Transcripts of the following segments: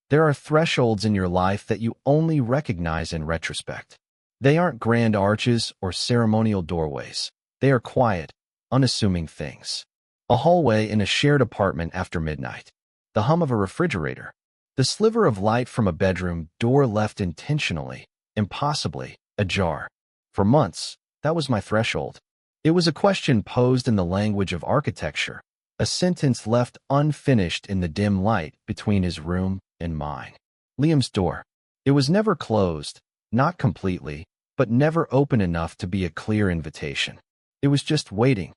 There are thresholds in your life that you only recognize in retrospect. They aren't grand arches or ceremonial doorways. They are quiet, unassuming things. A hallway in a shared apartment after midnight. The hum of a refrigerator. The sliver of light from a bedroom door left intentionally, impossibly, ajar. For months, that was my threshold. It was a question posed in the language of architecture, a sentence left unfinished in the dim light between his room and mine. Liam's door. It was never closed, not completely, but never open enough to be a clear invitation. It was just waiting,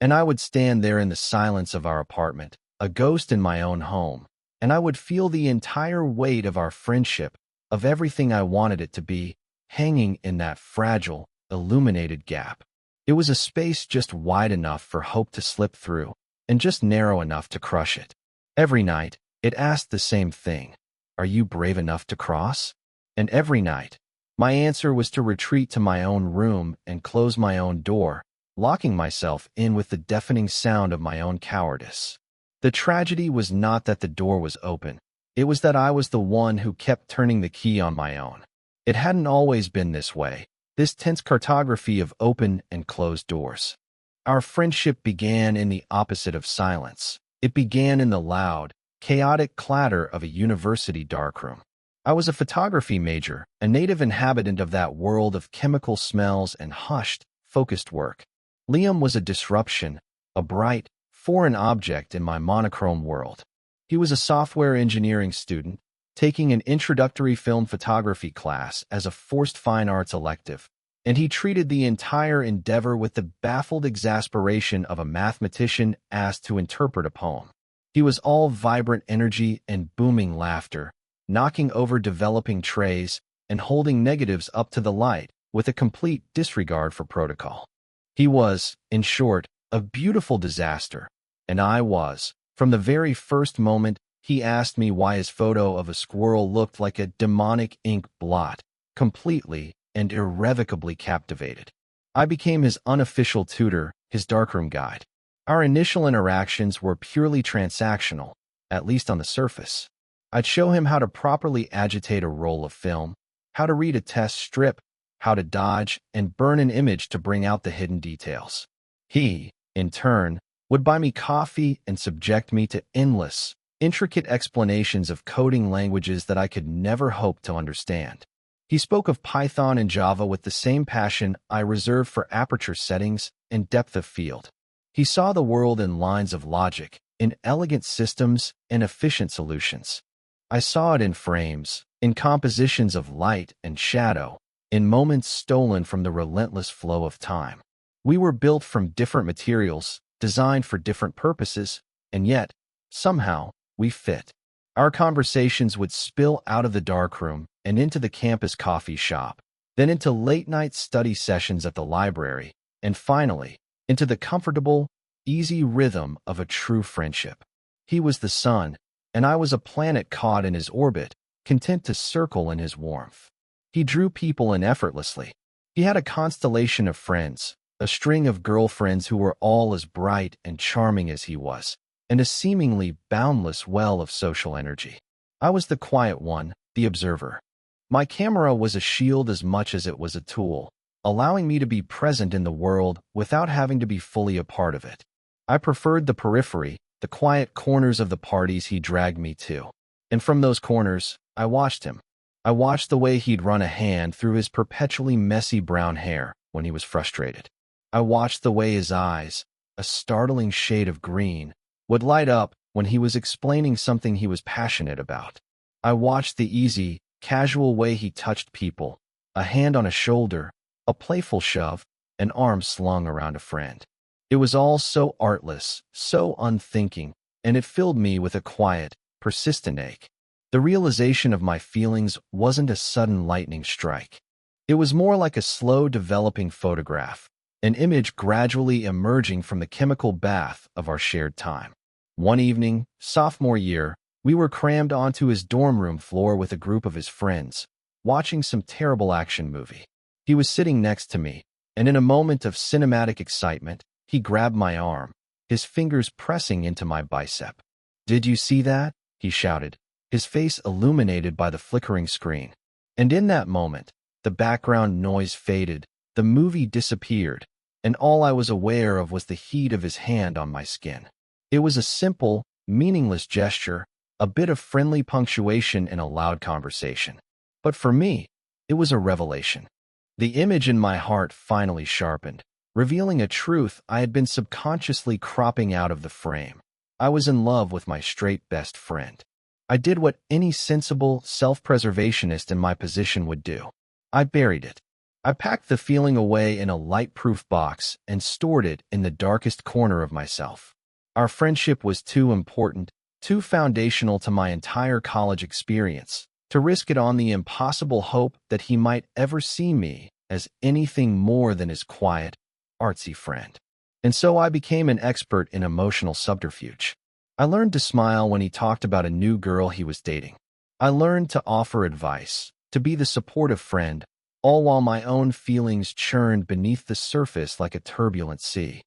and I would stand there in the silence of our apartment, a ghost in my own home, and I would feel the entire weight of our friendship, of everything I wanted it to be, hanging in that fragile, illuminated gap. It was a space just wide enough for hope to slip through, and just narrow enough to crush it. Every night, it asked the same thing. Are you brave enough to cross? And every night, my answer was to retreat to my own room and close my own door, locking myself in with the deafening sound of my own cowardice. The tragedy was not that the door was open. It was that I was the one who kept turning the key on my own. It hadn't always been this way, this tense cartography of open and closed doors. Our friendship began in the opposite of silence. It began in the loud, chaotic clatter of a university darkroom. I was a photography major, a native inhabitant of that world of chemical smells and hushed, focused work. Liam was a disruption, a bright, foreign object in my monochrome world. He was a software engineering student, taking an introductory film photography class as a forced fine arts elective, and he treated the entire endeavor with the baffled exasperation of a mathematician asked to interpret a poem. He was all vibrant energy and booming laughter, knocking over developing trays and holding negatives up to the light with a complete disregard for protocol. He was, in short, a beautiful disaster, and I was, from the very first moment he asked me why his photo of a squirrel looked like a demonic ink blot, completely and irrevocably captivated. I became his unofficial tutor, his darkroom guide. Our initial interactions were purely transactional, at least on the surface. I'd show him how to properly agitate a roll of film, how to read a test strip, how to dodge and burn an image to bring out the hidden details. He, in turn, would buy me coffee and subject me to endless, intricate explanations of coding languages that I could never hope to understand. He spoke of Python and Java with the same passion I reserved for aperture settings and depth of field. He saw the world in lines of logic, in elegant systems and efficient solutions. I saw it in frames, in compositions of light and shadow, in moments stolen from the relentless flow of time. We were built from different materials, designed for different purposes, and yet, somehow, we fit. Our conversations would spill out of the darkroom and into the campus coffee shop, then into late-night study sessions at the library, and finally, into the comfortable, easy rhythm of a true friendship. He was the sun, and I was a planet caught in his orbit, content to circle in his warmth. He drew people in effortlessly. He had a constellation of friends, a string of girlfriends who were all as bright and charming as he was, and a seemingly boundless well of social energy. I was the quiet one, the observer. My camera was a shield as much as it was a tool, allowing me to be present in the world without having to be fully a part of it. I preferred the periphery, the quiet corners of the parties he dragged me to. And from those corners, I watched him. I watched the way he'd run a hand through his perpetually messy brown hair when he was frustrated. I watched the way his eyes, a startling shade of green, would light up when he was explaining something he was passionate about. I watched the easy, casual way he touched people, a hand on a shoulder, a playful shove, an arm slung around a friend. It was all so artless, so unthinking, and it filled me with a quiet, persistent ache. The realization of my feelings wasn't a sudden lightning strike. It was more like a slow developing photograph, an image gradually emerging from the chemical bath of our shared time. One evening, sophomore year, we were crammed onto his dorm room floor with a group of his friends, watching some terrible action movie. He was sitting next to me, and in a moment of cinematic excitement, he grabbed my arm, his fingers pressing into my bicep. "Did you see that?" he shouted, his face illuminated by the flickering screen. And in that moment, the background noise faded, the movie disappeared, and all I was aware of was the heat of his hand on my skin. It was a simple, meaningless gesture, a bit of friendly punctuation in a loud conversation. But for me, it was a revelation. The image in my heart finally sharpened, revealing a truth I had been subconsciously cropping out of the frame. I was in love with my straight best friend. I did what any sensible self-preservationist in my position would do. I buried it. I packed the feeling away in a light-proof box and stored it in the darkest corner of myself. Our friendship was too important, too foundational to my entire college experience, to risk it on the impossible hope that he might ever see me as anything more than his quiet, artsy friend. And so I became an expert in emotional subterfuge. I learned to smile when he talked about a new girl he was dating. I learned to offer advice, to be the supportive friend, all while my own feelings churned beneath the surface like a turbulent sea.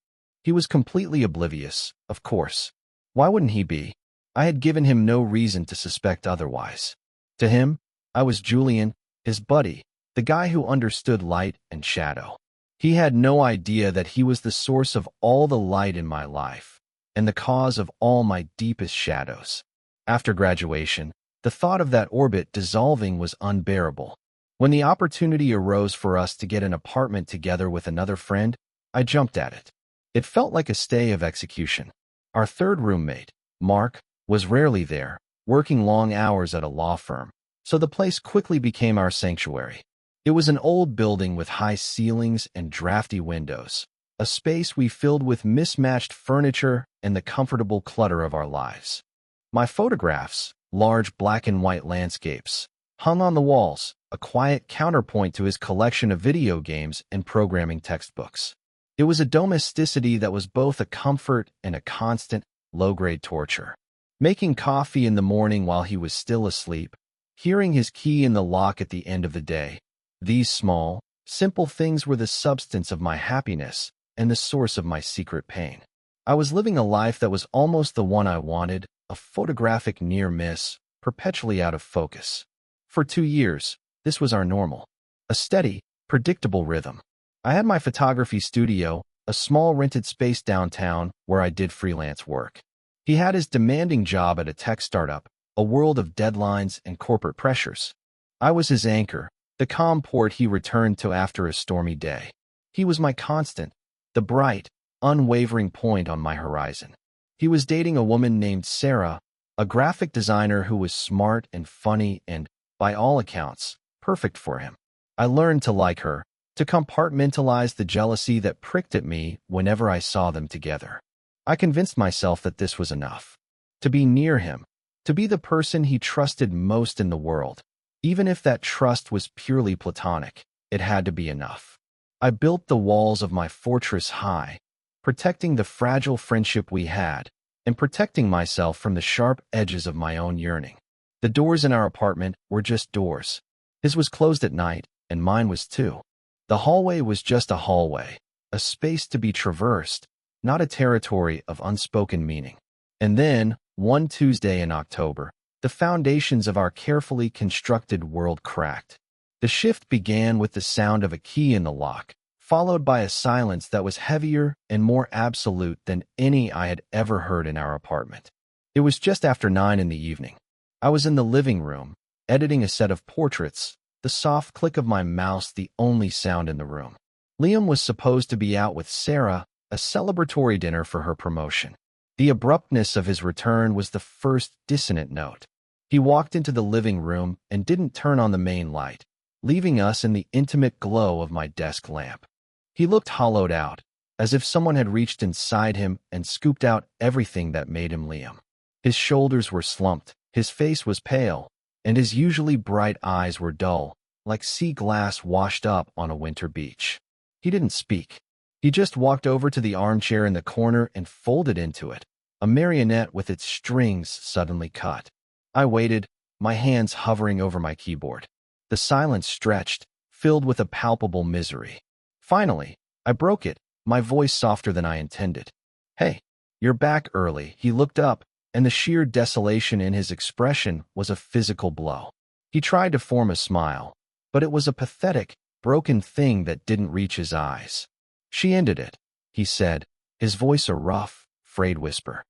He was completely oblivious, of course. Why wouldn't he be? I had given him no reason to suspect otherwise. To him, I was Julian, his buddy, the guy who understood light and shadow. He had no idea that he was the source of all the light in my life, and the cause of all my deepest shadows. After graduation, the thought of that orbit dissolving was unbearable. When the opportunity arose for us to get an apartment together with another friend, I jumped at it. It felt like a stay of execution. Our third roommate, Mark, was rarely there, working long hours at a law firm, so the place quickly became our sanctuary. It was an old building with high ceilings and drafty windows, a space we filled with mismatched furniture and the comfortable clutter of our lives. My photographs, large black and white landscapes, hung on the walls, a quiet counterpoint to his collection of video games and programming textbooks. It was a domesticity that was both a comfort and a constant, low-grade torture. Making coffee in the morning while he was still asleep, hearing his key in the lock at the end of the day. These small, simple things were the substance of my happiness and the source of my secret pain. I was living a life that was almost the one I wanted, a photographic near miss, perpetually out of focus. For 2 years, this was our normal. A steady, predictable rhythm. I had my photography studio, a small rented space downtown where I did freelance work. He had his demanding job at a tech startup, a world of deadlines and corporate pressures. I was his anchor, the calm port he returned to after a stormy day. He was my constant, the bright, unwavering point on my horizon. He was dating a woman named Sarah, a graphic designer who was smart and funny and, by all accounts, perfect for him. I learned to like her, to compartmentalize the jealousy that pricked at me whenever I saw them together. I convinced myself that this was enough. To be near him, to be the person he trusted most in the world. Even if that trust was purely platonic, it had to be enough. I built the walls of my fortress high, protecting the fragile friendship we had, and protecting myself from the sharp edges of my own yearning. The doors in our apartment were just doors. His was closed at night, and mine was too. The hallway was just a hallway, a space to be traversed, not a territory of unspoken meaning. And then, one Tuesday in October, the foundations of our carefully constructed world cracked. The shift began with the sound of a key in the lock, followed by a silence that was heavier and more absolute than any I had ever heard in our apartment. It was just after 9 in the evening. I was in the living room, editing a set of portraits, the soft click of my mouse the only sound in the room. Liam was supposed to be out with Sarah, a celebratory dinner for her promotion. The abruptness of his return was the first dissonant note. He walked into the living room and didn't turn on the main light, leaving us in the intimate glow of my desk lamp. He looked hollowed out, as if someone had reached inside him and scooped out everything that made him Liam. His shoulders were slumped, his face was pale, and his usually bright eyes were dull, like sea glass washed up on a winter beach. He didn't speak. He just walked over to the armchair in the corner and folded into it, a marionette with its strings suddenly cut. I waited, my hands hovering over my keyboard. The silence stretched, filled with a palpable misery. Finally, I broke it, my voice softer than I intended. "Hey, you're back early." He looked up, and the sheer desolation in his expression was a physical blow. He tried to form a smile, but it was a pathetic, broken thing that didn't reach his eyes. "She ended it," he said, his voice a rough, frayed whisper.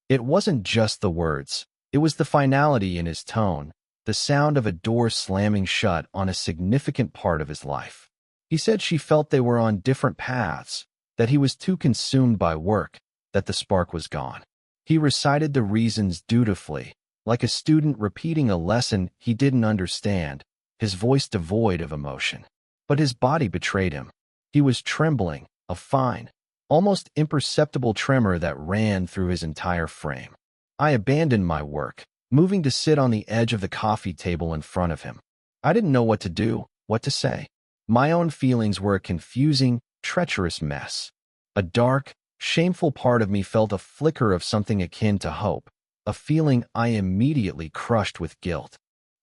It wasn't just the words, it was the finality in his tone, the sound of a door slamming shut on a significant part of his life. He said she felt they were on different paths, that he was too consumed by work, that the spark was gone. He recited the reasons dutifully, like a student repeating a lesson he didn't understand, his voice devoid of emotion. But his body betrayed him. He was trembling, a fine, almost imperceptible tremor that ran through his entire frame. I abandoned my work, moving to sit on the edge of the coffee table in front of him. I didn't know what to do, what to say. My own feelings were a confusing, treacherous mess. A dark, shameful part of me felt a flicker of something akin to hope, a feeling I immediately crushed with guilt.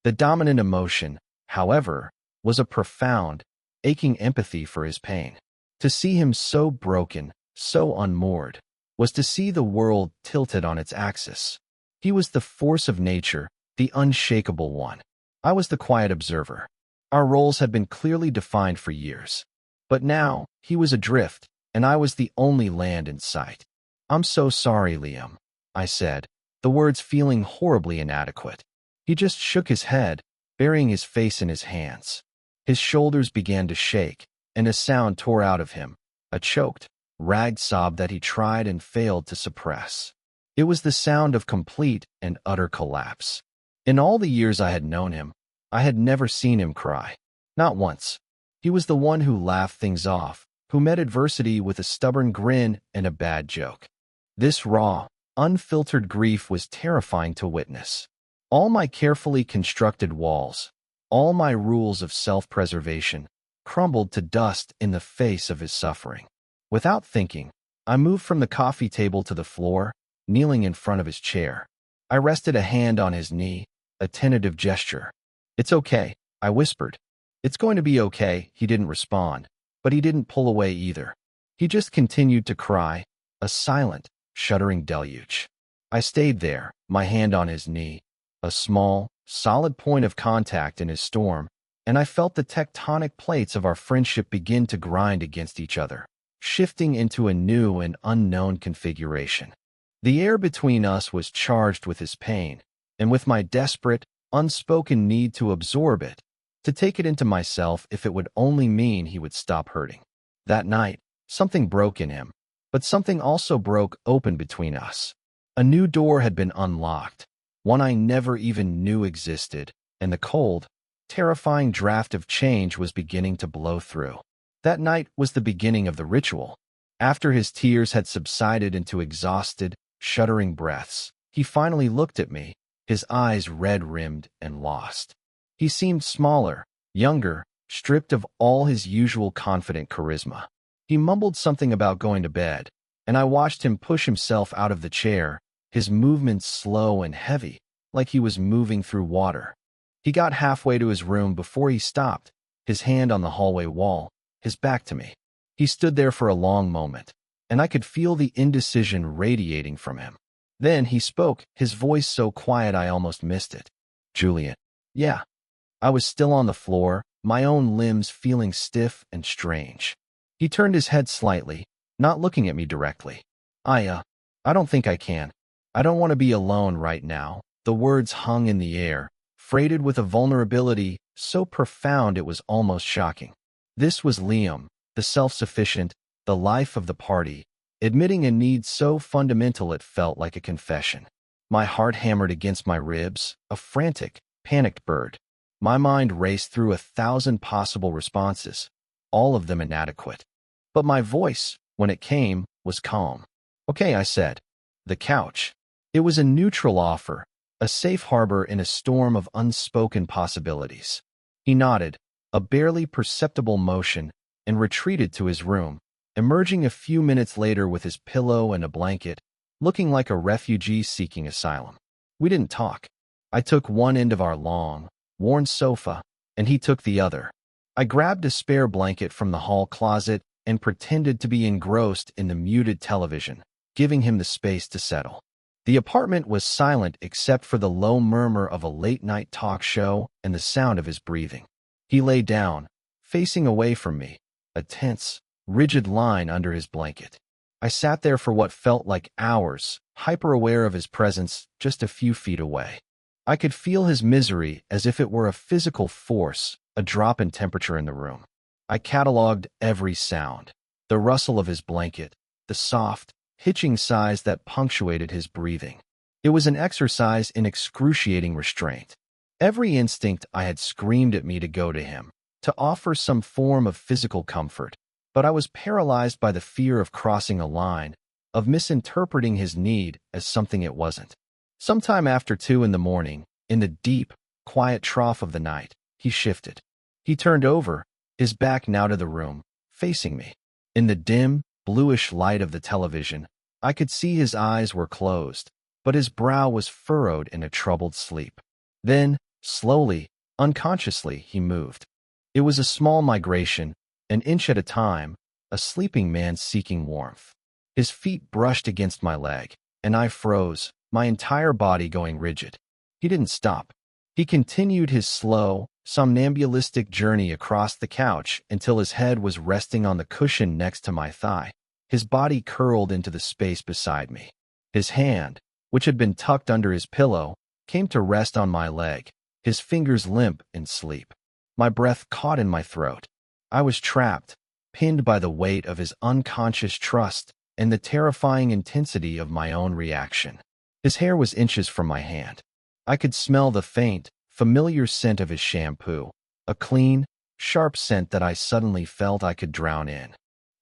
The dominant emotion, however, was a profound, aching empathy for his pain. To see him so broken, so unmoored, was to see the world tilted on its axis. He was the force of nature, the unshakable one. I was the quiet observer. Our roles had been clearly defined for years. But now, he was adrift, and I was the only land in sight. "I'm so sorry, Liam," I said, the words feeling horribly inadequate. He just shook his head, burying his face in his hands. His shoulders began to shake, and a sound tore out of him, a choked, ragged sob that he tried and failed to suppress. It was the sound of complete and utter collapse. In all the years I had known him, I had never seen him cry. Not once. He was the one who laughed things off, who met adversity with a stubborn grin and a bad joke. This raw, unfiltered grief was terrifying to witness. All my carefully constructed walls, all my rules of self-preservation, crumbled to dust in the face of his suffering. Without thinking, I moved from the coffee table to the floor, kneeling in front of his chair. I rested a hand on his knee, a tentative gesture. "It's okay," I whispered. "It's going to be okay," he didn't respond, but he didn't pull away either. He just continued to cry, a silent, shuddering deluge. I stayed there, my hand on his knee, a small, solid point of contact in his storm, and I felt the tectonic plates of our friendship begin to grind against each other, shifting into a new and unknown configuration. The air between us was charged with his pain, and with my desperate, unspoken need to absorb it, to take it into myself if it would only mean he would stop hurting. That night, something broke in him, but something also broke open between us. A new door had been unlocked, one I never even knew existed, and the cold, terrifying draft of change was beginning to blow through. That night was the beginning of the ritual. After his tears had subsided into exhausted, shuddering breaths, he finally looked at me, his eyes red-rimmed and lost. He seemed smaller, younger, stripped of all his usual confident charisma. He mumbled something about going to bed, and I watched him push himself out of the chair, his movements slow and heavy, like he was moving through water. He got halfway to his room before he stopped, his hand on the hallway wall, his back to me. He stood there for a long moment, and I could feel the indecision radiating from him. Then he spoke, his voice so quiet I almost missed it. "Julian." "Yeah." I was still on the floor, my own limbs feeling stiff and strange. He turned his head slightly, not looking at me directly. I don't think I can. I don't want to be alone right now." The words hung in the air, freighted with a vulnerability so profound it was almost shocking. This was Liam, the self-sufficient, the life of the party, admitting a need so fundamental it felt like a confession. My heart hammered against my ribs, a frantic, panicked bird. My mind raced through 1,000 possible responses, all of them inadequate. But my voice, when it came, was calm. "Okay," I said. "The couch." It was a neutral offer, a safe harbor in a storm of unspoken possibilities. He nodded, a barely perceptible motion, and retreated to his room, emerging a few minutes later with his pillow and a blanket, looking like a refugee seeking asylum. We didn't talk. I took one end of our long, worn sofa, and he took the other. I grabbed a spare blanket from the hall closet and pretended to be engrossed in the muted television, giving him the space to settle. The apartment was silent except for the low murmur of a late-night talk show and the sound of his breathing. He lay down, facing away from me, a tense, rigid line under his blanket. I sat there for what felt like hours, hyper-aware of his presence just a few feet away. I could feel his misery as if it were a physical force, a drop in temperature in the room. I cataloged every sound, the rustle of his blanket, the soft, hitching sighs that punctuated his breathing. It was an exercise in excruciating restraint. Every instinct I had screamed at me to go to him, to offer some form of physical comfort, but I was paralyzed by the fear of crossing a line, of misinterpreting his need as something it wasn't. Sometime after 2 in the morning, in the deep, quiet trough of the night, he shifted. He turned over, his back now to the room, facing me. In the dim, bluish light of the television, I could see his eyes were closed, but his brow was furrowed in a troubled sleep. Then, slowly, unconsciously, he moved. It was a small migration, an inch at a time, a sleeping man seeking warmth. His feet brushed against my leg, and I froze, my entire body going rigid. He didn't stop. He continued his slow, somnambulistic journey across the couch until his head was resting on the cushion next to my thigh. His body curled into the space beside me. His hand, which had been tucked under his pillow, came to rest on my leg, his fingers limp in sleep. My breath caught in my throat. I was trapped, pinned by the weight of his unconscious trust and the terrifying intensity of my own reaction. His hair was inches from my hand. I could smell the faint, familiar scent of his shampoo, a clean, sharp scent that I suddenly felt I could drown in.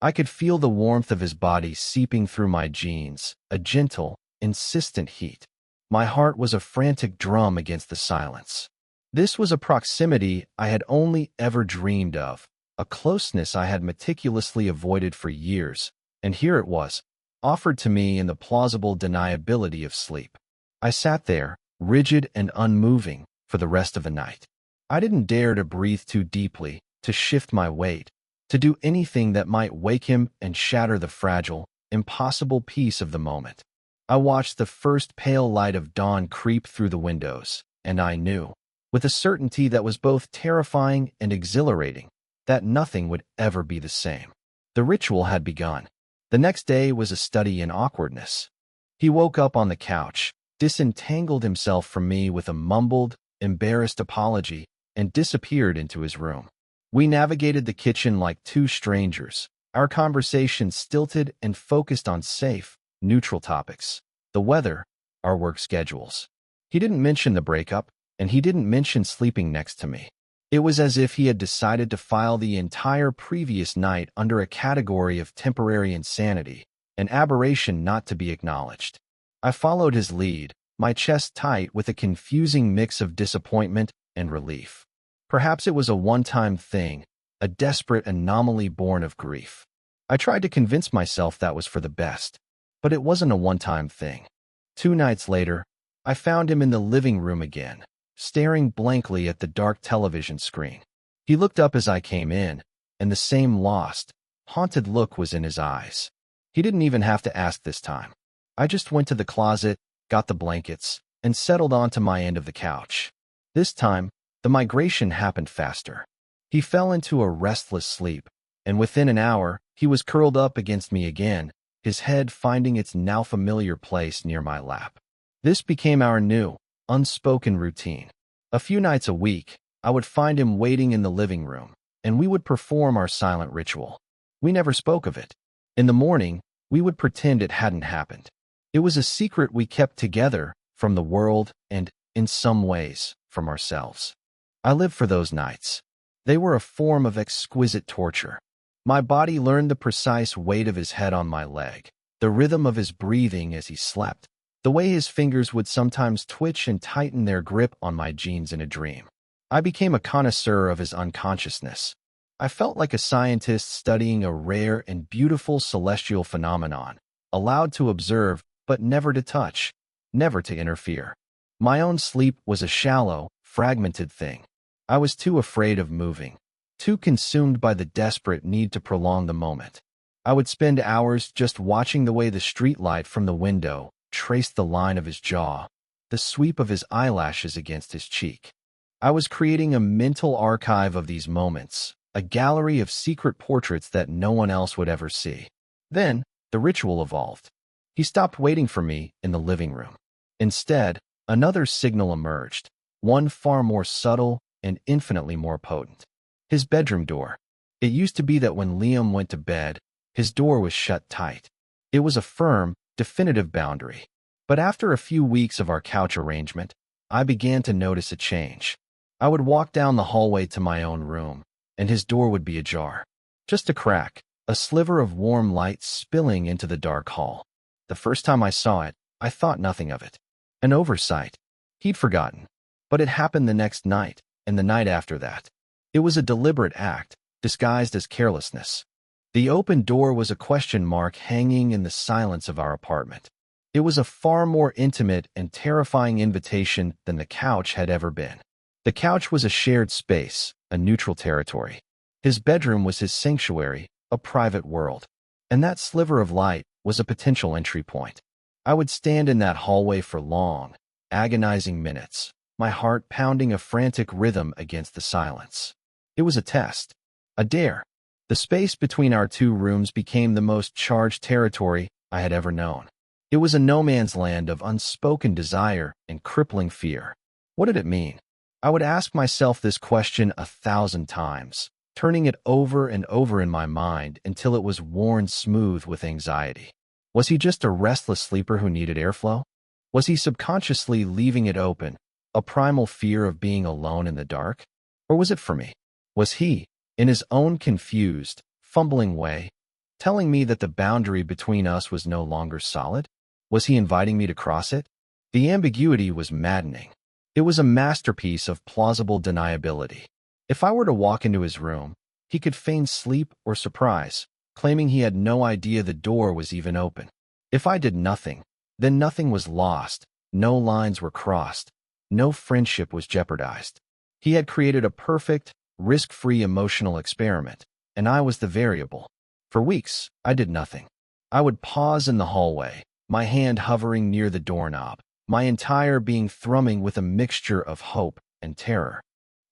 I could feel the warmth of his body seeping through my jeans, a gentle, insistent heat. My heart was a frantic drum against the silence. This was a proximity I had only ever dreamed of, a closeness I had meticulously avoided for years, and here it was, offered to me in the plausible deniability of sleep. I sat there, rigid and unmoving, for the rest of the night. I didn't dare to breathe too deeply, to shift my weight, to do anything that might wake him and shatter the fragile, impossible peace of the moment. I watched the first pale light of dawn creep through the windows, and I knew, with a certainty that was both terrifying and exhilarating, that nothing would ever be the same. The ritual had begun. The next day was a study in awkwardness. He woke up on the couch, disentangled himself from me with a mumbled, embarrassed apology, and disappeared into his room. We navigated the kitchen like two strangers, our conversation stilted and focused on safe, neutral topics: the weather, our work schedules. He didn't mention the breakup, and he didn't mention sleeping next to me. It was as if he had decided to file the entire previous night under a category of temporary insanity, an aberration not to be acknowledged. I followed his lead, my chest tight with a confusing mix of disappointment and relief. Perhaps it was a one-time thing, a desperate anomaly born of grief. I tried to convince myself that was for the best, but it wasn't a one-time thing. 2 nights later, I found him in the living room again, staring blankly at the dark television screen. He looked up as I came in, and the same lost, haunted look was in his eyes. He didn't even have to ask this time. I just went to the closet, got the blankets, and settled onto my end of the couch. This time, the migration happened faster. He fell into a restless sleep, and within an hour, he was curled up against me again, his head finding its now familiar place near my lap. This became our new, unspoken routine. A few nights a week, I would find him waiting in the living room, and we would perform our silent ritual. We never spoke of it. In the morning, we would pretend it hadn't happened. It was a secret we kept together, from the world and, in some ways, from ourselves. I lived for those nights. They were a form of exquisite torture. My body learned the precise weight of his head on my leg, the rhythm of his breathing as he slept, the way his fingers would sometimes twitch and tighten their grip on my jeans in a dream. I became a connoisseur of his unconsciousness. I felt like a scientist studying a rare and beautiful celestial phenomenon, allowed to observe but never to touch, never to interfere. My own sleep was a shallow, fragmented thing. I was too afraid of moving, too consumed by the desperate need to prolong the moment. I would spend hours just watching the way the streetlight from the window traced the line of his jaw, the sweep of his eyelashes against his cheek. I was creating a mental archive of these moments, a gallery of secret portraits that no one else would ever see. Then, the ritual evolved. He stopped waiting for me in the living room. Instead, another signal emerged, one far more subtle and infinitely more potent. His bedroom door. It used to be that when Liam went to bed, his door was shut tight. It was a firm, definitive boundary. But after a few weeks of our couch arrangement, I began to notice a change. I would walk down the hallway to my own room, and his door would be ajar. Just a crack, a sliver of warm light spilling into the dark hall. The first time I saw it, I thought nothing of it. An oversight. He'd forgotten. But it happened the next night, and the night after that. It was a deliberate act, disguised as carelessness. The open door was a question mark hanging in the silence of our apartment. It was a far more intimate and terrifying invitation than the couch had ever been. The couch was a shared space, a neutral territory. His bedroom was his sanctuary, a private world. And that sliver of light was a potential entry point. I would stand in that hallway for long, agonizing minutes, my heart pounding a frantic rhythm against the silence. It was a test, a dare. The space between our two rooms became the most charged territory I had ever known. It was a no-man's land of unspoken desire and crippling fear. What did it mean? I would ask myself this question 1,000 times, turning it over and over in my mind until it was worn smooth with anxiety. Was he just a restless sleeper who needed airflow? Was he subconsciously leaving it open, a primal fear of being alone in the dark? Or was it for me? Was he, in his own confused, fumbling way, telling me that the boundary between us was no longer solid? Was he inviting me to cross it? The ambiguity was maddening. It was a masterpiece of plausible deniability. If I were to walk into his room, he could feign sleep or surprise, claiming he had no idea the door was even open. If I did nothing, then nothing was lost, no lines were crossed, no friendship was jeopardized. He had created a perfect, risk-free emotional experiment, and I was the variable. For weeks, I did nothing. I would pause in the hallway, my hand hovering near the doorknob, my entire being thrumming with a mixture of hope and terror.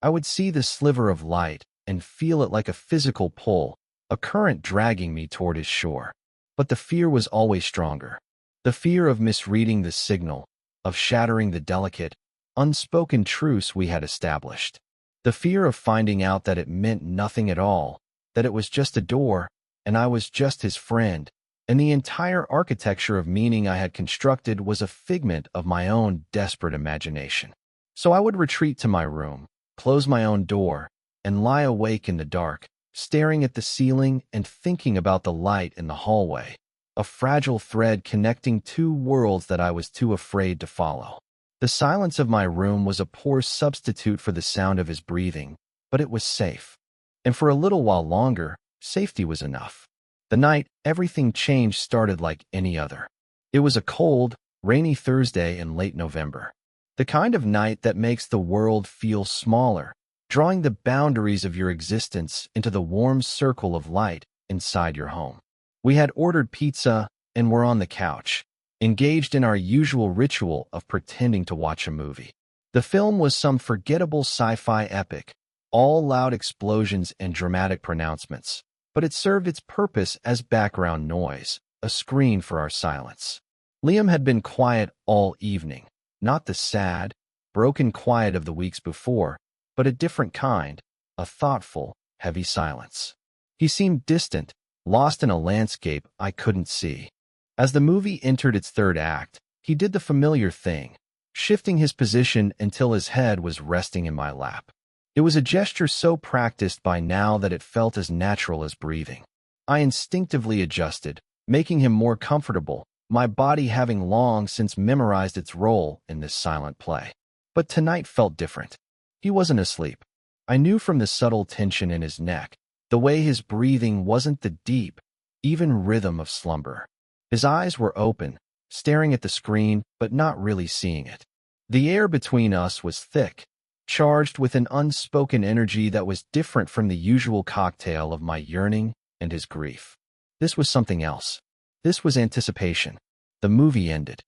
I would see the sliver of light and feel it like a physical pull, a current dragging me toward his shore. But the fear was always stronger. The fear of misreading the signal, of shattering the delicate, unspoken truce we had established. The fear of finding out that it meant nothing at all, that it was just a door, and I was just his friend, and the entire architecture of meaning I had constructed was a figment of my own desperate imagination. So I would retreat to my room, close my own door, and lie awake in the dark, staring at the ceiling and thinking about the light in the hallway, a fragile thread connecting two worlds that I was too afraid to follow. The silence of my room was a poor substitute for the sound of his breathing, but it was safe. And for a little while longer, safety was enough. The night everything changed started like any other. It was a cold, rainy Thursday in late November. The kind of night that makes the world feel smaller, drawing the boundaries of your existence into the warm circle of light inside your home. We had ordered pizza and were on the couch, engaged in our usual ritual of pretending to watch a movie. The film was some forgettable sci-fi epic, all loud explosions and dramatic pronouncements, but it served its purpose as background noise, a screen for our silence. Liam had been quiet all evening, not the sad, broken quiet of the weeks before, but a different kind, a thoughtful, heavy silence. He seemed distant, lost in a landscape I couldn't see. As the movie entered its third act, he did the familiar thing, shifting his position until his head was resting in my lap. It was a gesture so practiced by now that it felt as natural as breathing. I instinctively adjusted, making him more comfortable, my body having long since memorized its role in this silent play. But tonight felt different. He wasn't asleep. I knew from the subtle tension in his neck, the way his breathing wasn't the deep, even rhythm of slumber. His eyes were open, staring at the screen, but not really seeing it. The air between us was thick, charged with an unspoken energy that was different from the usual cocktail of my yearning and his grief. This was something else. This was anticipation. The movie ended.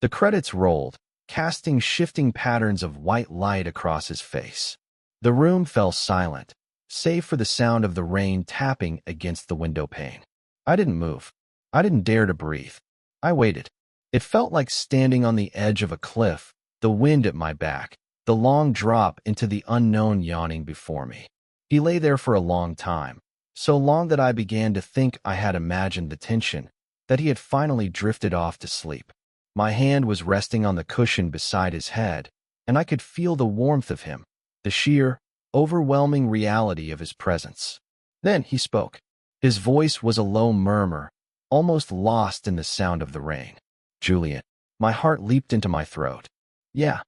The credits rolled, casting shifting patterns of white light across his face. The room fell silent, save for the sound of the rain tapping against the window pane. I didn't move. I didn't dare to breathe. I waited. It felt like standing on the edge of a cliff, the wind at my back, the long drop into the unknown yawning before me. He lay there for a long time, so long that I began to think I had imagined the tension, that he had finally drifted off to sleep. My hand was resting on the cushion beside his head, and I could feel the warmth of him, the sheer, overwhelming reality of his presence. Then he spoke. His voice was a low murmur, almost lost in the sound of the rain. Julian. My heart leaped into my throat. Yeah.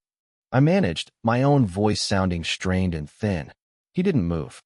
I managed, my own voice sounding strained and thin. He didn't move.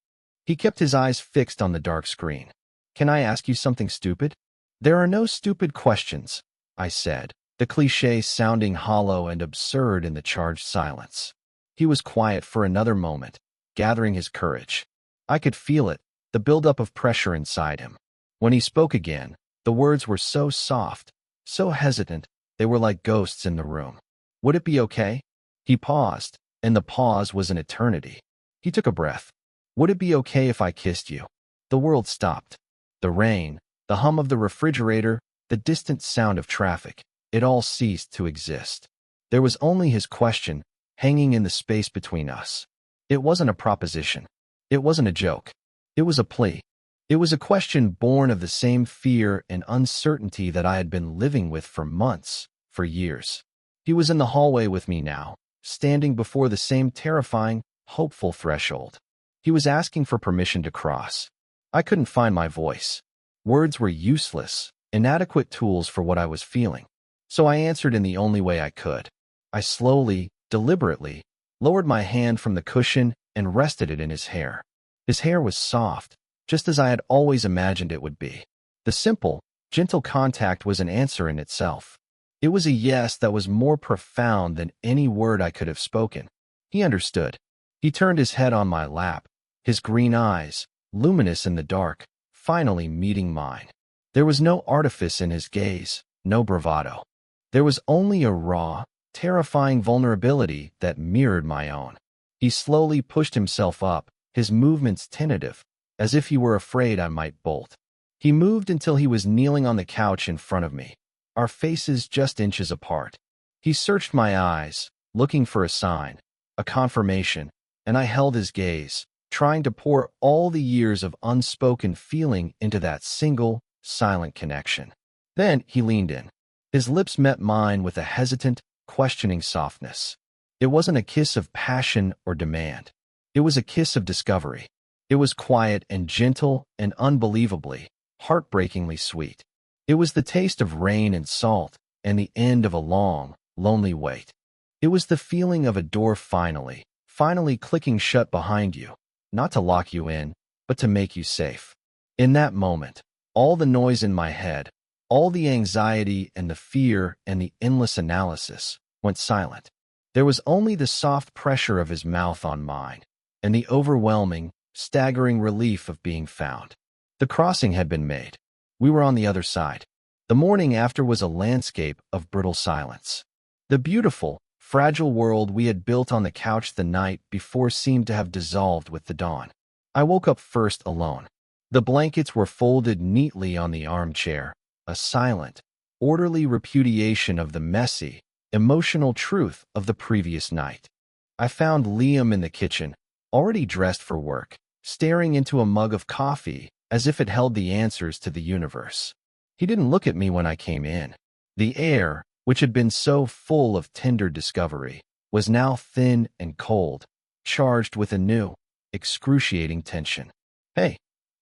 He kept his eyes fixed on the dark screen. Can I ask you something stupid? There are no stupid questions, I said, the cliché sounding hollow and absurd in the charged silence. He was quiet for another moment, gathering his courage. I could feel it, the buildup of pressure inside him. When he spoke again, the words were so soft, so hesitant, they were like ghosts in the room. Would it be okay? He paused, and the pause was an eternity. He took a breath. Would it be okay if I kissed you? The world stopped. The rain, the hum of the refrigerator, the distant sound of traffic, it all ceased to exist. There was only his question, hanging in the space between us. It wasn't a proposition. It wasn't a joke. It was a plea. It was a question born of the same fear and uncertainty that I had been living with for months, for years. He was in the hallway with me now, standing before the same terrifying, hopeful threshold. He was asking for permission to cross. I couldn't find my voice. Words were useless, inadequate tools for what I was feeling. So I answered in the only way I could. I slowly, deliberately, lowered my hand from the cushion and rested it in his hair. His hair was soft, just as I had always imagined it would be. The simple, gentle contact was an answer in itself. It was a yes that was more profound than any word I could have spoken. He understood. He turned his head on my lap, his green eyes, luminous in the dark, finally meeting mine. There was no artifice in his gaze, no bravado. There was only a raw, terrifying vulnerability that mirrored my own. He slowly pushed himself up, his movements tentative, as if he were afraid I might bolt. He moved until he was kneeling on the couch in front of me, our faces just inches apart. He searched my eyes, looking for a sign, a confirmation, and I held his gaze, trying to pour all the years of unspoken feeling into that single, silent connection. Then he leaned in. His lips met mine with a hesitant, questioning softness. It wasn't a kiss of passion or demand. It was a kiss of discovery. It was quiet and gentle and unbelievably, heartbreakingly sweet. It was the taste of rain and salt and the end of a long, lonely wait. It was the feeling of a door finally clicking shut behind you, not to lock you in, but to make you safe. In that moment, all the noise in my head, all the anxiety and the fear and the endless analysis went silent. There was only the soft pressure of his mouth on mine, and the overwhelming, staggering relief of being found. The crossing had been made. We were on the other side. The morning after was a landscape of brittle silence. The beautiful, fragile world we had built on the couch the night before seemed to have dissolved with the dawn. I woke up first alone. The blankets were folded neatly on the armchair, a silent, orderly repudiation of the messy, emotional truth of the previous night. I found Liam in the kitchen, already dressed for work, staring into a mug of coffee as if it held the answers to the universe. He didn't look at me when I came in. The air, which had been so full of tender discovery, was now thin and cold, charged with a new, excruciating tension. "Hey,"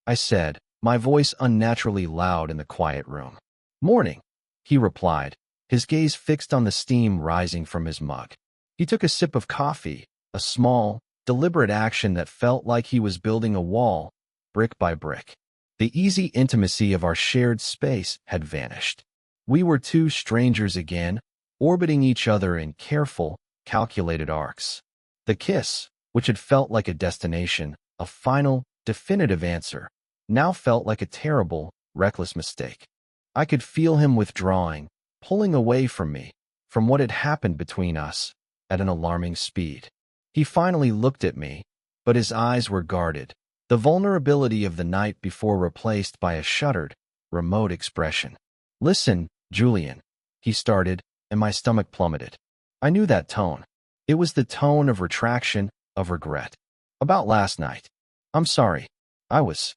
I said, my voice unnaturally loud in the quiet room. "Morning," he replied, his gaze fixed on the steam rising from his mug. He took a sip of coffee, a small, deliberate action that felt like he was building a wall, brick by brick. The easy intimacy of our shared space had vanished. We were two strangers again, orbiting each other in careful, calculated arcs. The kiss, which had felt like a destination, a final, definitive answer, now felt like a terrible, reckless mistake. I could feel him withdrawing, pulling away from me, from what had happened between us at an alarming speed. He finally looked at me, but his eyes were guarded, the vulnerability of the night before replaced by a shuttered, remote expression. "Listen, Julian," he started, and my stomach plummeted. I knew that tone. It was the tone of retraction, of regret. "About last night. I'm sorry. I was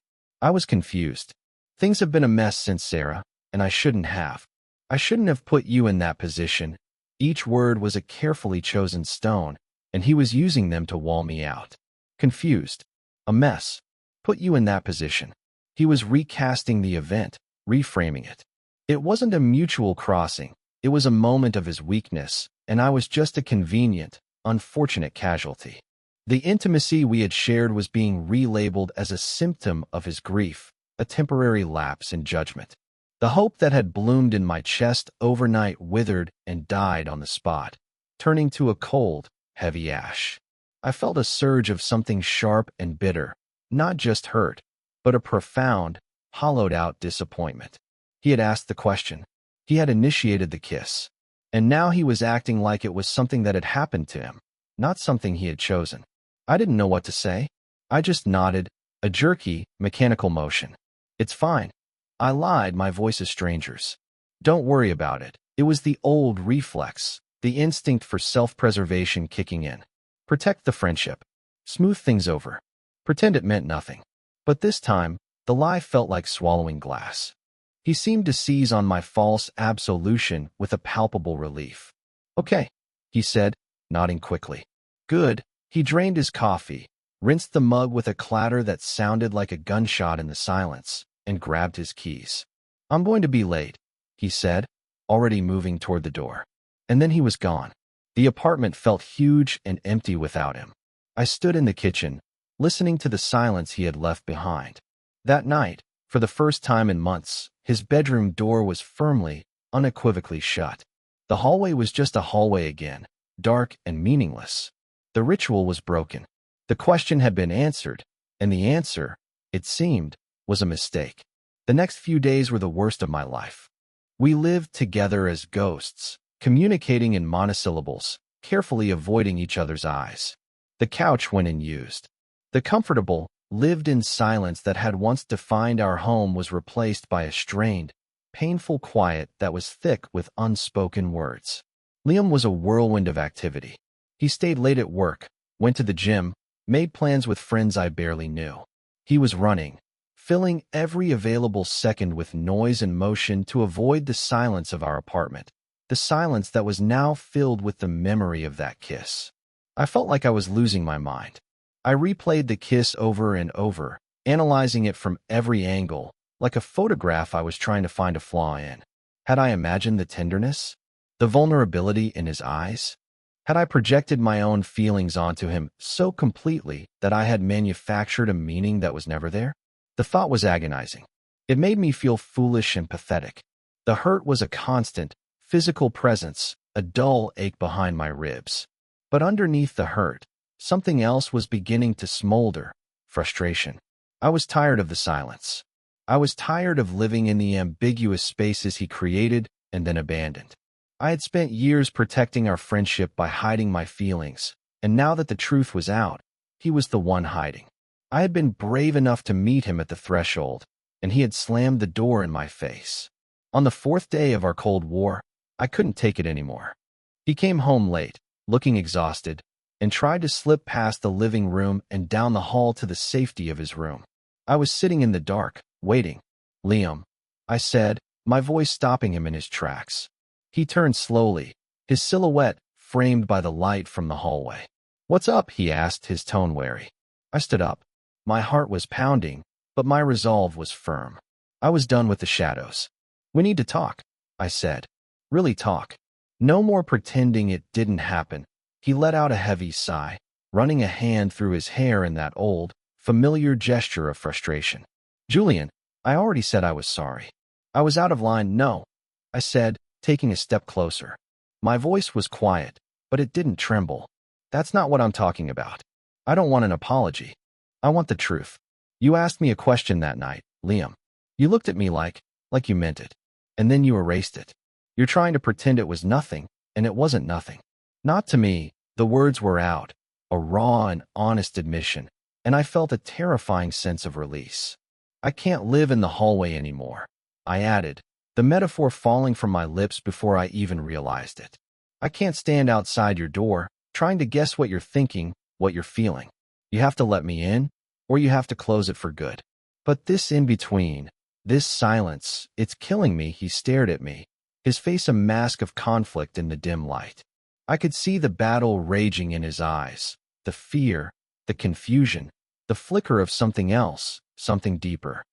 confused. Things have been a mess since Sarah, and I shouldn't have. I shouldn't have put you in that position." Each word was a carefully chosen stone, and he was using them to wall me out. Confused. A mess. Put you in that position. He was recasting the event, reframing it. It wasn't a mutual crossing. It was a moment of his weakness, and I was just a convenient, unfortunate casualty. The intimacy we had shared was being relabeled as a symptom of his grief, a temporary lapse in judgment. The hope that had bloomed in my chest overnight withered and died on the spot, turning to a cold, heavy ash. I felt a surge of something sharp and bitter, not just hurt, but a profound, hollowed-out disappointment. He had asked the question. He had initiated the kiss. And now he was acting like it was something that had happened to him, not something he had chosen. I didn't know what to say. I just nodded, a jerky, mechanical motion. "It's fine." I lied, my voice a stranger's. "Don't worry about it." It was the old reflex, the instinct for self-preservation kicking in. Protect the friendship. Smooth things over. Pretend it meant nothing. But this time, the lie felt like swallowing glass. He seemed to seize on my false absolution with a palpable relief. "Okay," he said, nodding quickly. "Good." He drained his coffee, rinsed the mug with a clatter that sounded like a gunshot in the silence, and grabbed his keys. "I'm going to be late," he said, already moving toward the door. And then he was gone. The apartment felt huge and empty without him. I stood in the kitchen, listening to the silence he had left behind. That night, for the first time in months, his bedroom door was firmly, unequivocally shut. The hallway was just a hallway again, dark and meaningless. The ritual was broken. The question had been answered, and the answer, it seemed, was a mistake. The next few days were the worst of my life. We lived together as ghosts, communicating in monosyllables, carefully avoiding each other's eyes. The couch went unused. The comfortable, lived-in silence that had once defined our home was replaced by a strained, painful quiet that was thick with unspoken words. Liam was a whirlwind of activity. He stayed late at work, went to the gym, made plans with friends I barely knew. He was running, filling every available second with noise and motion to avoid the silence of our apartment, the silence that was now filled with the memory of that kiss. I felt like I was losing my mind. I replayed the kiss over and over, analyzing it from every angle, like a photograph I was trying to find a flaw in. Had I imagined the tenderness, the vulnerability in his eyes? Had I projected my own feelings onto him so completely that I had manufactured a meaning that was never there? The thought was agonizing. It made me feel foolish and pathetic. The hurt was a constant, physical presence, a dull ache behind my ribs. But underneath the hurt, something else was beginning to smolder, frustration. I was tired of the silence. I was tired of living in the ambiguous spaces he created and then abandoned. I had spent years protecting our friendship by hiding my feelings, and now that the truth was out, he was the one hiding. I had been brave enough to meet him at the threshold, and he had slammed the door in my face. On the 4th day of our Cold War, I couldn't take it anymore. He came home late, looking exhausted, and tried to slip past the living room and down the hall to the safety of his room. I was sitting in the dark, waiting. "Liam," I said, my voice stopping him in his tracks. He turned slowly, his silhouette framed by the light from the hallway. "What's up?" he asked, his tone wary. I stood up. My heart was pounding, but my resolve was firm. I was done with the shadows. "We need to talk," I said. "Really talk. No more pretending it didn't happen." He let out a heavy sigh, running a hand through his hair in that old, familiar gesture of frustration. "Julian, I already said I was sorry. I was out of line." "No," I said, taking a step closer. My voice was quiet, but it didn't tremble. "That's not what I'm talking about. I don't want an apology. I want the truth. You asked me a question that night, Liam. You looked at me like you meant it, and then you erased it. You're trying to pretend it was nothing, and it wasn't nothing. Not to me. The words were out, a raw and honest admission, and I felt a terrifying sense of release. I can't live in the hallway anymore, I added, the metaphor falling from my lips before I even realized it. I can't stand outside your door, trying to guess what you're thinking, what you're feeling. You have to let me in, or you have to close it for good. But this in-between, this silence, it's killing me. He stared at me, his face a mask of conflict in the dim light. I could see the battle raging in his eyes, the fear, the confusion, the flicker of something else, something deeper.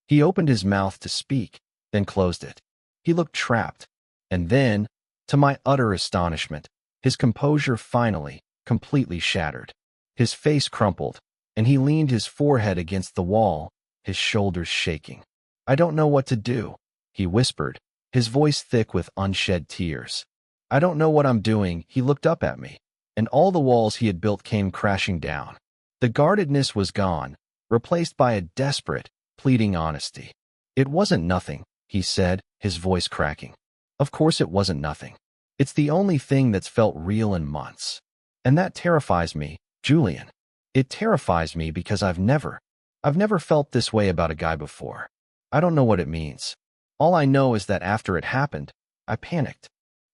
He opened his mouth to speak, then closed it. He looked trapped. And then, to my utter astonishment, his composure finally, completely shattered. His face crumpled, and he leaned his forehead against the wall, his shoulders shaking. I don't know what to do, he whispered, his voice thick with unshed tears. I don't know what I'm doing. He looked up at me, and all the walls he had built came crashing down. The guardedness was gone, replaced by a desperate, pleading honesty. It wasn't nothing, he said, his voice cracking. Of course it wasn't nothing. It's the only thing that's felt real in months. And that terrifies me, Julian. It terrifies me because I've never felt this way about a guy before. I don't know what it means. All I know is that after it happened, I panicked.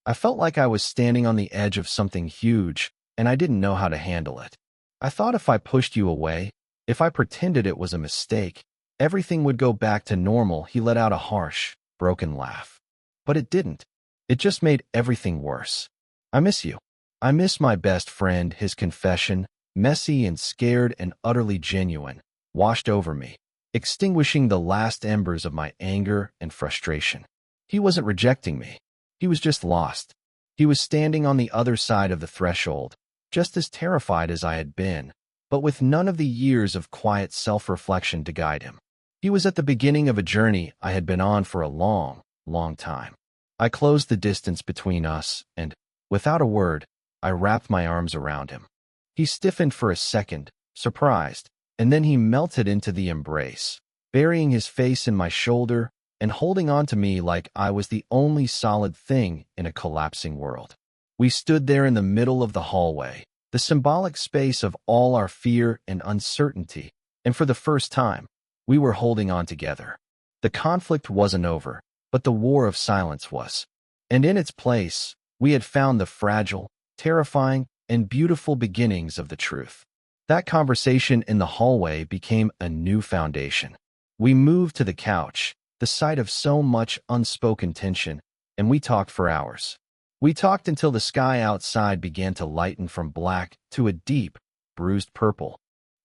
I felt like I was standing on the edge of something huge, and I didn't know how to handle it. I thought if I pushed you away, if I pretended it was a mistake, everything would go back to normal. He let out a harsh, broken laugh. But it didn't. It just made everything worse. I miss you. I miss my best friend. His confession, messy and scared and utterly genuine, washed over me, extinguishing the last embers of my anger and frustration. He wasn't rejecting me. He was just lost. He was standing on the other side of the threshold, just as terrified as I had been, but with none of the years of quiet self-reflection to guide him. He was at the beginning of a journey I had been on for a long, long time. I closed the distance between us, and, without a word, I wrapped my arms around him. He stiffened for a second, surprised, and then he melted into the embrace, burying his face in my shoulder and holding on to me like I was the only solid thing in a collapsing world. We stood there in the middle of the hallway, the symbolic space of all our fear and uncertainty, and for the first time, we were holding on together. The conflict wasn't over, but the war of silence was. And in its place, we had found the fragile, terrifying, and beautiful beginnings of the truth. That conversation in the hallway became a new foundation. We moved to the couch, the site of so much unspoken tension, and we talked for hours. We talked until the sky outside began to lighten from black to a deep, bruised purple.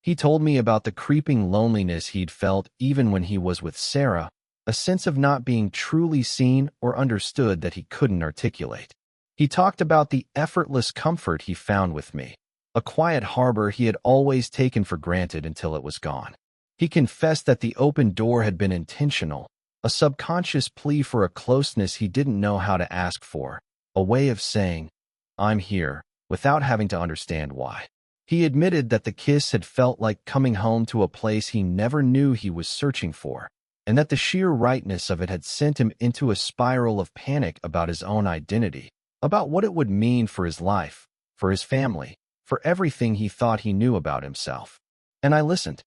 He told me about the creeping loneliness he'd felt even when he was with Sarah, a sense of not being truly seen or understood that he couldn't articulate. He talked about the effortless comfort he found with me, a quiet harbor he had always taken for granted until it was gone. He confessed that the open door had been intentional, a subconscious plea for a closeness he didn't know how to ask for, a way of saying, "I'm here," without having to understand why. He admitted that the kiss had felt like coming home to a place he never knew he was searching for, and that the sheer rightness of it had sent him into a spiral of panic about his own identity, about what it would mean for his life, for his family, for everything he thought he knew about himself. And I listened.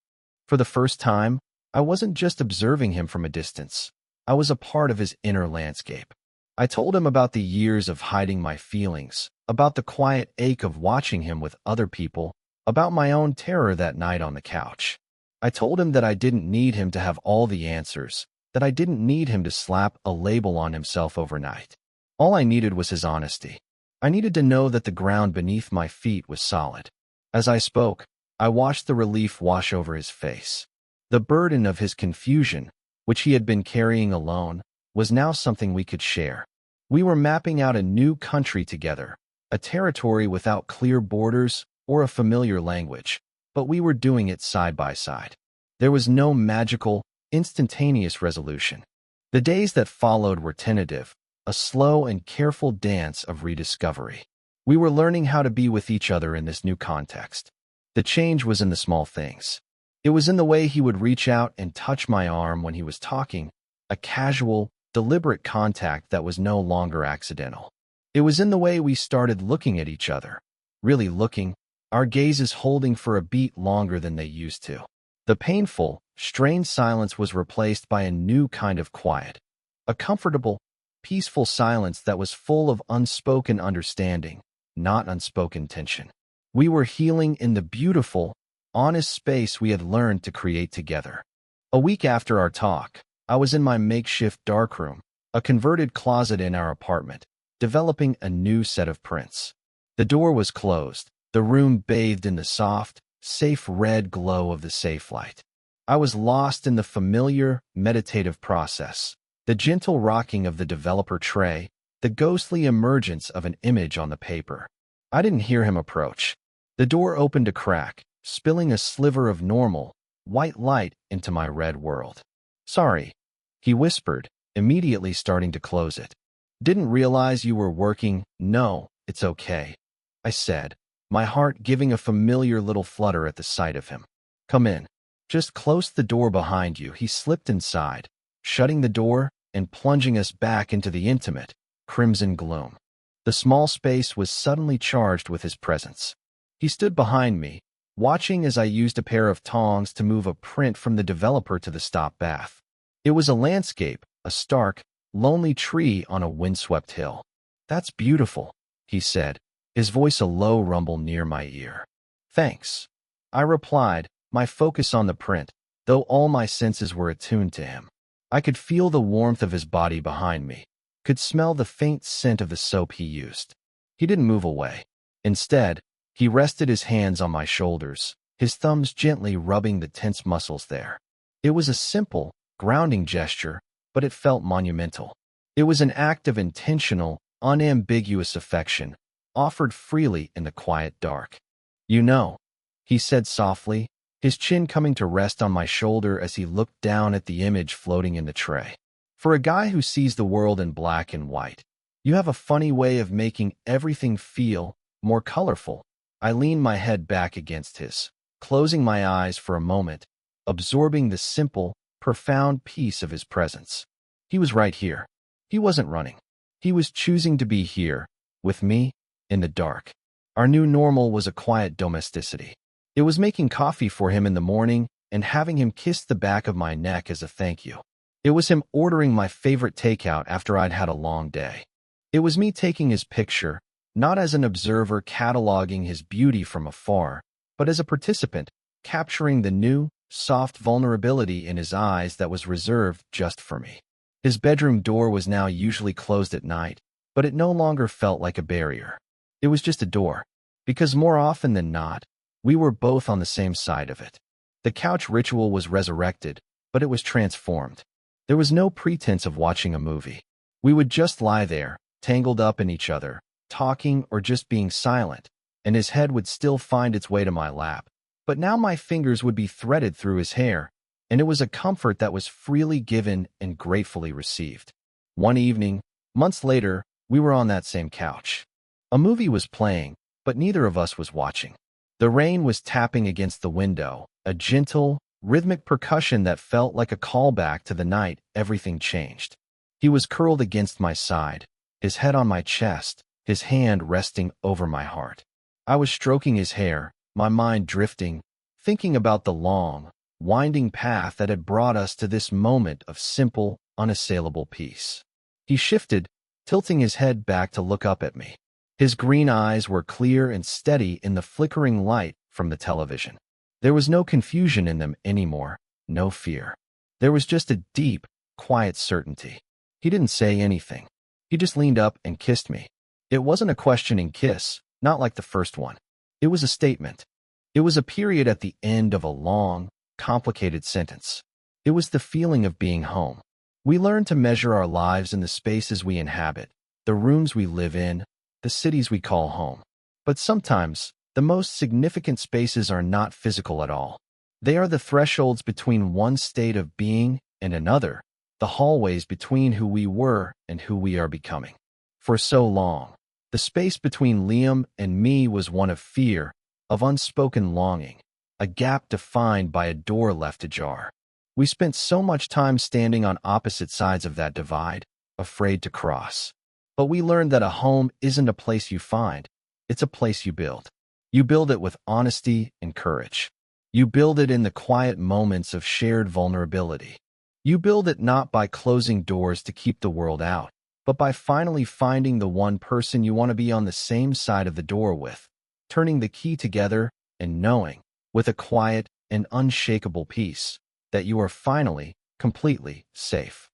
For the first time, I wasn't just observing him from a distance. I was a part of his inner landscape. I told him about the years of hiding my feelings, about the quiet ache of watching him with other people, about my own terror that night on the couch. I told him that I didn't need him to have all the answers, that I didn't need him to slap a label on himself overnight. All I needed was his honesty. I needed to know that the ground beneath my feet was solid. As I spoke, I watched the relief wash over his face. The burden of his confusion, which he had been carrying alone, was now something we could share. We were mapping out a new country together, a territory without clear borders or a familiar language, but we were doing it side by side. There was no magical, instantaneous resolution. The days that followed were tentative, a slow and careful dance of rediscovery. We were learning how to be with each other in this new context. The change was in the small things. It was in the way he would reach out and touch my arm when he was talking, a casual, deliberate contact that was no longer accidental. It was in the way we started looking at each other. Really looking, our gazes holding for a beat longer than they used to. The painful, strained silence was replaced by a new kind of quiet. A comfortable, peaceful silence that was full of unspoken understanding, not unspoken tension. We were healing in the beautiful, honest space we had learned to create together. A week after our talk, I was in my makeshift darkroom, a converted closet in our apartment, developing a new set of prints. The door was closed, the room bathed in the soft, safe red glow of the safe light. I was lost in the familiar, meditative process, the gentle rocking of the developer tray, the ghostly emergence of an image on the paper. I didn't hear him approach. The door opened a crack, spilling a sliver of normal, white light into my red world. "Sorry," he whispered, immediately starting to close it. "Didn't realize you were working." "No, it's okay," I said, my heart giving a familiar little flutter at the sight of him. "Come in. Just close the door behind you." He slipped inside, shutting the door and plunging us back into the intimate, crimson gloom. The small space was suddenly charged with his presence. He stood behind me, watching as I used a pair of tongs to move a print from the developer to the stop bath. It was a landscape, a stark, lonely tree on a windswept hill. "That's beautiful," he said, his voice a low rumble near my ear. "Thanks," I replied, my focus on the print, though all my senses were attuned to him. I could feel the warmth of his body behind me, could smell the faint scent of the soap he used. He didn't move away. Instead, he rested his hands on my shoulders, his thumbs gently rubbing the tense muscles there. It was a simple, grounding gesture, but it felt monumental. It was an act of intentional, unambiguous affection, offered freely in the quiet dark. "You know," he said softly, his chin coming to rest on my shoulder as he looked down at the image floating in the tray. "For a guy who sees the world in black and white, you have a funny way of making everything feel more colorful." I leaned my head back against his, closing my eyes for a moment, absorbing the simple, profound peace of his presence. He was right here. He wasn't running. He was choosing to be here, with me, in the dark. Our new normal was a quiet domesticity. It was making coffee for him in the morning and having him kiss the back of my neck as a thank you. It was him ordering my favorite takeout after I'd had a long day. It was me taking his picture, not as an observer cataloging his beauty from afar, but as a participant, capturing the new, soft vulnerability in his eyes that was reserved just for me. His bedroom door was now usually closed at night, but it no longer felt like a barrier. It was just a door, because more often than not, we were both on the same side of it. The couch ritual was resurrected, but it was transformed. There was no pretense of watching a movie. We would just lie there, tangled up in each other, talking or just being silent, and his head would still find its way to my lap. But now my fingers would be threaded through his hair, and it was a comfort that was freely given and gratefully received. One evening, months later, we were on that same couch. A movie was playing, but neither of us was watching. The rain was tapping against the window, a gentle, rhythmic percussion that felt like a callback to the night everything changed. He was curled against my side, his head on my chest, his hand resting over my heart. I was stroking his hair, my mind drifting, thinking about the long, winding path that had brought us to this moment of simple, unassailable peace. He shifted, tilting his head back to look up at me. His green eyes were clear and steady in the flickering light from the television. There was no confusion in them anymore, no fear. There was just a deep, quiet certainty. He didn't say anything. He just leaned up and kissed me. It wasn't a questioning kiss, not like the first one. It was a statement. It was a period at the end of a long, complicated sentence. It was the feeling of being home. We learn to measure our lives in the spaces we inhabit, the rooms we live in, the cities we call home. But sometimes, the most significant spaces are not physical at all. They are the thresholds between one state of being and another, the hallways between who we were and who we are becoming. For so long, the space between Liam and me was one of fear, of unspoken longing, a gap defined by a door left ajar. We spent so much time standing on opposite sides of that divide, afraid to cross. But we learned that a home isn't a place you find, it's a place you build. You build it with honesty and courage. You build it in the quiet moments of shared vulnerability. You build it not by closing doors to keep the world out, but by finally finding the one person you want to be on the same side of the door with, turning the key together and knowing, with a quiet and unshakable peace, that you are finally, completely safe.